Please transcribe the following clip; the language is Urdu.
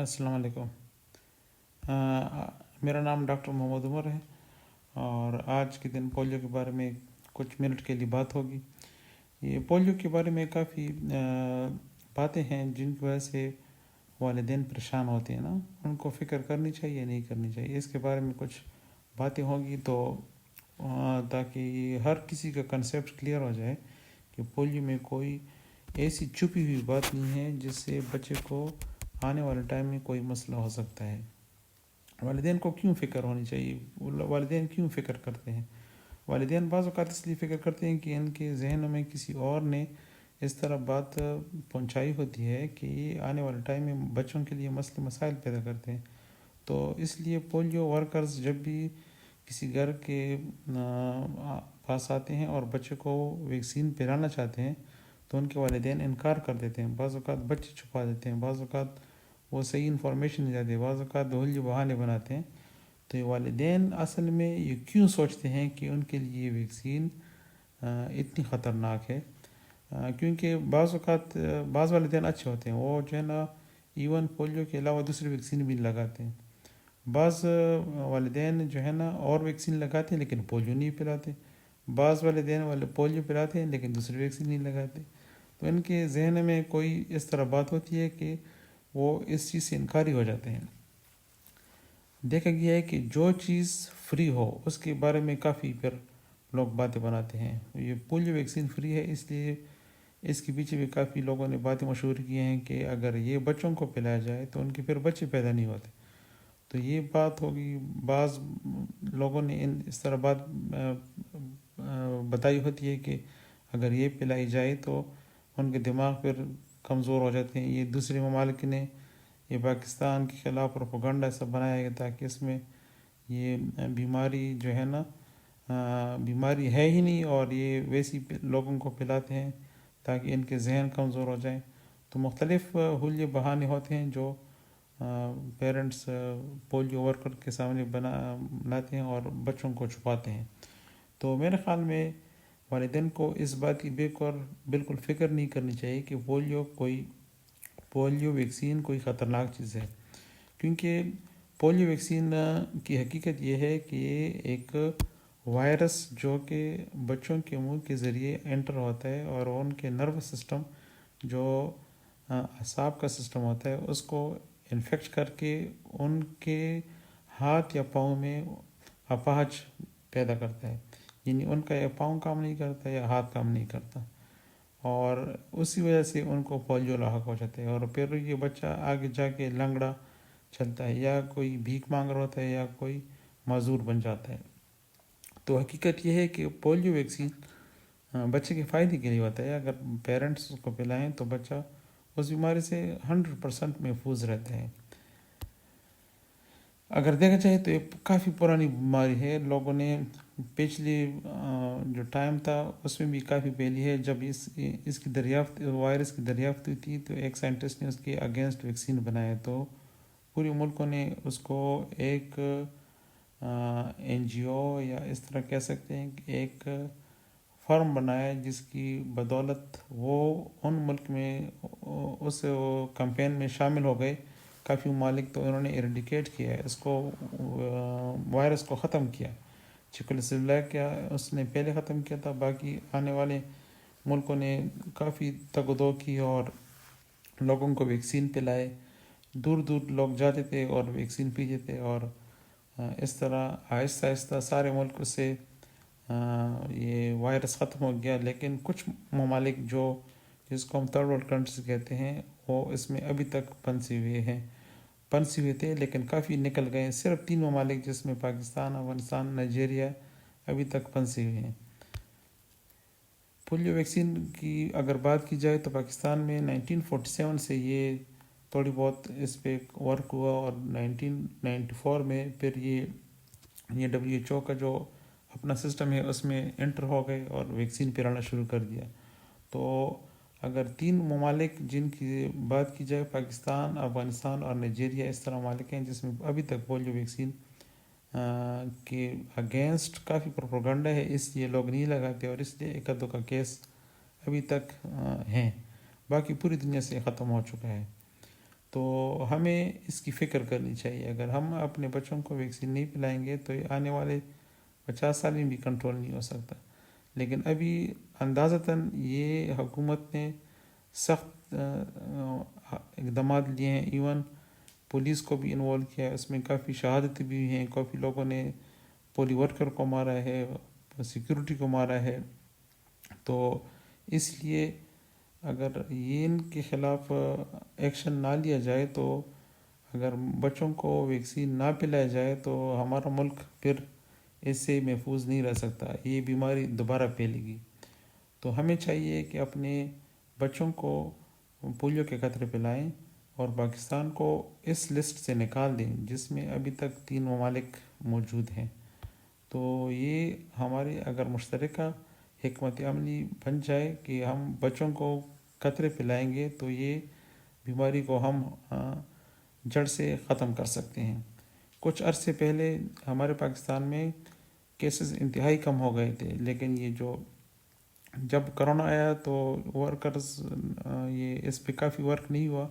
السلام علیکم۔ میرا نام ڈاکٹر محمد عمر ہے اور آج کے دن پولیو کے بارے میں کچھ منٹ کے لیے بات ہوگی۔ یہ پولیو کے بارے میں کافی باتیں ہیں جن کی وجہ سے والدین پریشان ہوتے ہیں نا، ان کو فکر کرنی چاہیے نہیں کرنی چاہیے، اس کے بارے میں کچھ باتیں ہوگی تو تاکہ ہر کسی کا کنسیپٹ کلیئر ہو جائے کہ پولیو میں کوئی ایسی چھپی ہوئی بات نہیں ہے جس سے بچے کو آنے والے ٹائم میں کوئی مسئلہ ہو سکتا ہے۔ والدین کو کیوں فکر ہونی چاہیے؟ والدین کیوں فکر کرتے ہیں؟ والدین بعض اوقات اس لیے فکر کرتے ہیں کہ ان کے ذہن میں کسی اور نے اس طرح بات پہنچائی ہوتی ہے کہ یہ آنے والے ٹائم میں بچوں کے لیے مسائل پیدا کرتے ہیں، تو اس لیے پولیو ورکرز جب بھی کسی گھر کے پاس آتے ہیں اور بچے کو ویکسین پلانا چاہتے ہیں تو ان کے والدین انکار کر دیتے ہیں، بعض اوقات بچے چھپا دیتے ہیں، بعض اوقات وہ صحیح انفارمیشن نہیں دیتے، بعض اوقات دھولی بہانے بناتے ہیں۔ تو یہ والدین اصل میں یہ کیوں سوچتے ہیں کہ ان کے لیے ویکسین اتنی خطرناک ہے؟ کیونکہ بعض اوقات بعض والدین اچھے ہوتے ہیں، وہ جو ہے نا ایون پولیو کے علاوہ دوسری ویکسین بھی لگاتے ہیں۔ بعض والدین جو ہے نا اور ویکسین لگاتے ہیں لیکن پولیو نہیں پلاتے، بعض والدین پولیو پلاتے ہیں لیکن دوسری ویکسین نہیں لگاتے۔ تو ان کے ذہن میں کوئی اس طرح بات ہوتی ہے کہ وہ اس چیز سے انکاری ہو جاتے ہیں۔ دیکھا گیا ہے کہ جو چیز فری ہو اس کے بارے میں کافی پھر لوگ باتیں بناتے ہیں۔ یہ پولیو ویکسین فری ہے اس لیے اس کے پیچھے بھی کافی لوگوں نے باتیں مشہور کی ہیں کہ اگر یہ بچوں کو پلایا جائے تو ان کے پھر بچے پیدا نہیں ہوتے۔ تو یہ بات ہوگی، بعض لوگوں نے اس طرح بات بتائی ہوتی ہے کہ اگر یہ پلائی جائے تو ان کے دماغ پھر کمزور ہو جاتے ہیں۔ یہ دوسرے ممالک نے یہ پاکستان کے خلاف پروپیگنڈا سب بنایا گیا تاکہ اس میں یہ بیماری جو ہے نا بیماری ہے ہی نہیں اور یہ ویسی لوگوں کو پلاتے ہیں تاکہ ان کے ذہن کمزور ہو جائیں۔ تو مختلف حلیے بہانے ہوتے ہیں جو پیرنٹس پولیو ورکر کے سامنے بناتے ہیں اور بچوں کو چھپاتے ہیں۔ تو میرے خیال میں والدین کو اس بات کی بالکل فکر نہیں کرنی چاہیے کہ پولیو ویکسین کوئی خطرناک چیز ہے، کیونکہ پولیو ویکسین کی حقیقت یہ ہے کہ یہ ایک وائرس جو کہ بچوں کے منہ کے ذریعے انٹر ہوتا ہے اور ان کے نروس سسٹم جو اعصاب کا سسٹم ہوتا ہے اس کو انفیکٹ کر کے ان کے ہاتھ یا پاؤں میں اپاہج پیدا کرتا ہے، یعنی ان کا یا پاؤں کام نہیں کرتا یا ہاتھ کام نہیں کرتا، اور اسی وجہ سے ان کو پولیو لاحق ہو جاتا ہے اور پھر یہ بچہ آگے جا کے لنگڑا چلتا ہے یا کوئی بھیک مانگ رہا ہوتا ہے یا کوئی معذور بن جاتا ہے۔ تو حقیقت یہ ہے کہ پولیو ویکسین بچے کے فائدے کے لیے ہوتا ہے، اگر پیرنٹس اس کو پلائیں تو بچہ اس بیماری سے 100% محفوظ رہتا ہے۔ اگر دیکھا جائے تو یہ کافی پرانی بیماری ہے، لوگوں نے پچھلی جو ٹائم تھا اس میں بھی کافی پہلی ہے، جب اس کی وائرس کی دریافت ہوئی تھی تو ایک سائنٹسٹ نے اس کے اگینسٹ ویکسین بنایا، تو پورے ملکوں نے اس کو ایک NGO یا اس طرح کہہ سکتے ہیں کہ ایک فرم بنایا جس کی بدولت وہ ان ملک میں اس کمپین میں شامل ہو گئے، کافی ممالک، تو انہوں نے ایریڈیکیٹ کیا ہے اس کو، وائرس کو ختم کیا۔ چیکوسلوواکیا اس نے پہلے ختم کیا تھا، باقی آنے والے ملکوں نے کافی تگ و دو کی اور لوگوں کو ویکسین پلائے، دور دور لوگ جاتے تھے اور ویکسین پیتے تھے، اور اس طرح آہستہ آہستہ سارے ملک سے یہ وائرس ختم ہو گیا۔ لیکن کچھ ممالک جس کو ہم تھرڈ ورلڈ کنٹریز کہتے ہیں وہ اس میں ابھی تک پنسے ہوئے تھے، لیکن کافی نکل گئے ہیں۔ صرف 3 ممالک جس میں پاکستان، افغانستان، نائجیریا ابھی تک پنسے ہوئے ہیں۔ پولیو ویکسین کی اگر بات کی جائے تو پاکستان میں 1947 سے یہ تھوڑی بہت اس پہ ورک ہوا، اور 1994 میں پھر یہ WHO کا جو اپنا سسٹم ہے اس میں انٹر ہو گئے اور ویکسین پلانا شروع کر دیا۔ تو اگر 3 ممالک جن کی بات کی جائے، پاکستان، افغانستان اور نائجیریا، اس طرح ممالک ہیں جس میں ابھی تک پولیو ویکسین کے اگینسٹ کافی پروپیگنڈا ہے، اس لیے لوگ نہیں لگاتے اور اس لیے ایک دو کا کیس ابھی تک ہیں، باقی پوری دنیا سے ختم ہو چکا ہے۔ تو ہمیں اس کی فکر کرنی چاہیے. اگر ہم اپنے بچوں کو ویکسین نہیں پلائیں گے تو یہ آنے والے 50 سال میں بھی کنٹرول نہیں ہو سکتا. لیکن ابھی اندازتاً یہ حکومت نے سخت اقدامات لیے ہیں. ایون پولیس کو بھی انوالو کیا ہے. اس میں کافی شہادتیں بھی ہیں. کافی لوگوں نے پولی ورکر کو مارا ہے, سیکیورٹی کو مارا ہے. تو اس لیے اگر یہ ان کے خلاف ایکشن نہ لیا جائے, تو اگر بچوں کو ویکسین نہ پلایا جائے تو ہمارا ملک پھر اس سے محفوظ نہیں رہ سکتا. یہ بیماری دوبارہ پھیلے گی. تو ہمیں چاہیے کہ اپنے بچوں کو پولیو کے قطرے پلائیں اور پاکستان کو اس لسٹ سے نکال دیں جس میں ابھی تک 3 ممالک موجود ہیں. تو یہ ہماری اگر مشترکہ حکمت عملی بن جائے کہ ہم بچوں کو قطرے پلائیں گے تو یہ بیماری کو ہم جڑ سے ختم کر سکتے ہیں. کچھ عرصے پہلے ہمارے پاکستان میں کیسز انتہائی کم ہو گئے تھے, لیکن یہ جب کرونا آیا تو ورکرز یہ اس پہ کافی ورک نہیں ہوا.